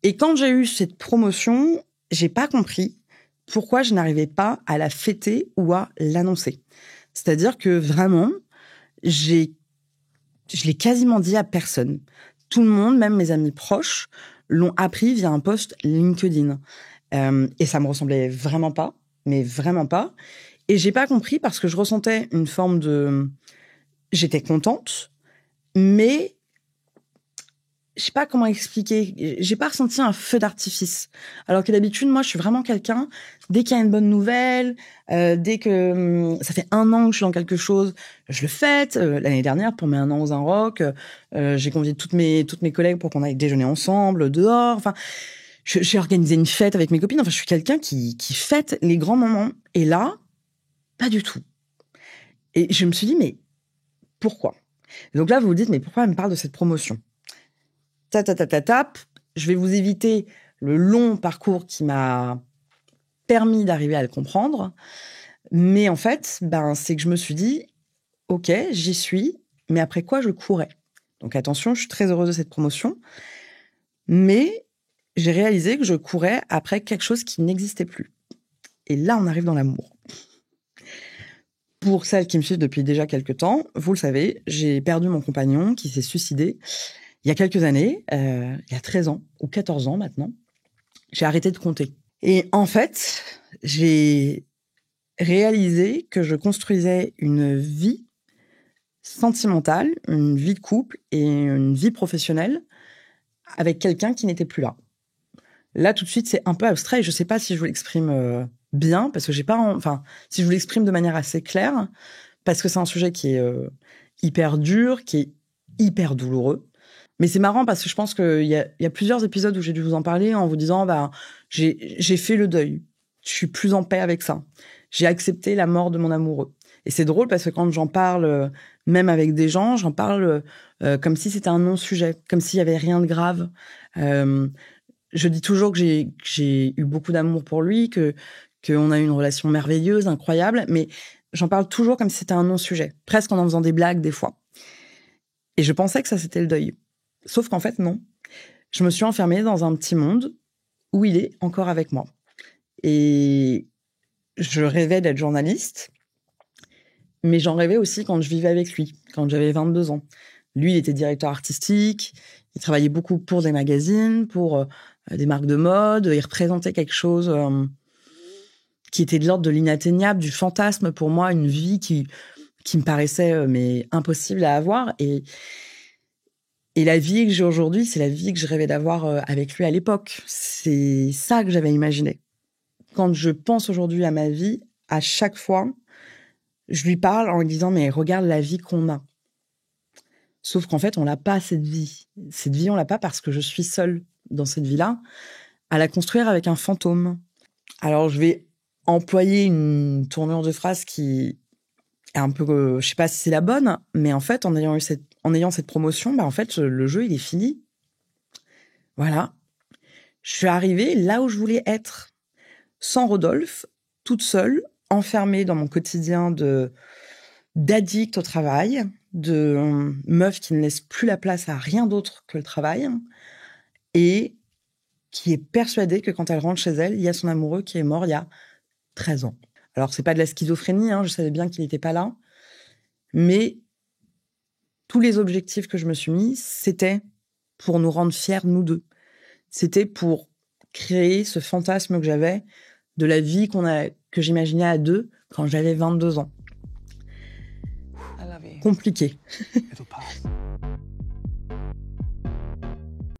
Et quand j'ai eu cette promotion, j'ai pas compris pourquoi je n'arrivais pas à la fêter ou à l'annoncer. C'est-à-dire que vraiment, je l'ai quasiment dit à personne. Tout le monde, même mes amis proches, l'ont appris via un post LinkedIn. Et ça me ressemblait vraiment pas, mais vraiment pas. Et j'ai pas compris parce que je ressentais une forme de... J'étais contente, mais je sais pas comment expliquer. J'ai pas ressenti un feu d'artifice. Alors que d'habitude, moi, je suis vraiment quelqu'un, dès qu'il y a une bonne nouvelle, dès que ça fait 1 an que je suis dans quelque chose, je le fête. L'année dernière, pour mes 1 an aux Un Rock, j'ai convié toutes mes collègues pour qu'on aille déjeuner ensemble, dehors. Enfin, j'ai organisé une fête avec mes copines. Enfin, je suis quelqu'un qui fête les grands moments. Et là, pas du tout. Et je me suis dit, mais pourquoi? Et donc là, vous vous dites, mais pourquoi elle me parle de cette promotion? Tap. Je vais vous éviter le long parcours qui m'a permis d'arriver à le comprendre. Mais en fait, c'est que je me suis dit, OK, j'y suis, mais après quoi je courais? Donc attention, je suis très heureuse de cette promotion. Mais j'ai réalisé que je courais après quelque chose qui n'existait plus. Et là, on arrive dans l'amour. Pour celles qui me suivent depuis déjà quelques temps, vous le savez, j'ai perdu mon compagnon qui s'est suicidé il y a quelques années, il y a 13 ans ou 14 ans maintenant. J'ai arrêté de compter. Et en fait, j'ai réalisé que je construisais une vie sentimentale, une vie de couple et une vie professionnelle avec quelqu'un qui n'était plus là. Là, tout de suite, c'est un peu abstrait et je sais pas si je vous l'exprime bien parce que j'ai pas... Enfin, si je vous l'exprime de manière assez claire, parce que c'est un sujet qui est hyper dur, qui est hyper douloureux. Mais c'est marrant parce que je pense qu'il y a plusieurs épisodes où j'ai dû vous en parler en vous disant, j'ai fait le deuil. Je suis plus en paix avec ça. J'ai accepté la mort de mon amoureux. Et c'est drôle parce que quand j'en parle, même avec des gens, j'en parle comme si c'était un non-sujet, comme s'il y avait rien de grave. Je dis toujours que j'ai eu beaucoup d'amour pour lui, qu'on a eu une relation merveilleuse, incroyable, mais j'en parle toujours comme si c'était un non-sujet, presque en faisant des blagues des fois. Et je pensais que ça, c'était le deuil. Sauf qu'en fait, non. Je me suis enfermée dans un petit monde où il est encore avec moi. Et je rêvais d'être journaliste, mais j'en rêvais aussi quand je vivais avec lui, quand j'avais 22 ans. Lui, il était directeur artistique, il travaillait beaucoup pour des magazines, pour des marques de mode, il représentait quelque chose qui était de l'ordre de l'inatteignable, du fantasme pour moi, une vie qui me paraissait mais impossible à avoir. Et la vie que j'ai aujourd'hui, c'est la vie que je rêvais d'avoir avec lui à l'époque. C'est ça que j'avais imaginé. Quand je pense aujourd'hui à ma vie, à chaque fois, je lui parle en lui disant « mais regarde la vie qu'on a ». Sauf qu'en fait, on l'a pas, cette vie. Cette vie, on l'a pas parce que je suis seule dans cette vie-là, à la construire avec un fantôme. Alors, je vais employer une tournure de phrase qui est un peu... je sais pas si c'est la bonne, mais en fait, en ayant cette promotion, en fait, le jeu, il est fini. Voilà. Je suis arrivée là où je voulais être. Sans Rodolphe, toute seule, enfermée dans mon quotidien d'addict au travail, de meuf qui ne laisse plus la place à rien d'autre que le travail, et qui est persuadée que quand elle rentre chez elle, il y a son amoureux qui est mort il y a 13 ans. Alors, c'est pas de la schizophrénie, je savais bien qu'il n'était pas là, mais tous les objectifs que je me suis mis, c'était pour nous rendre fiers, nous deux. C'était pour créer ce fantasme que j'avais de la vie que j'imaginais à deux quand j'avais 22 ans. Compliqué.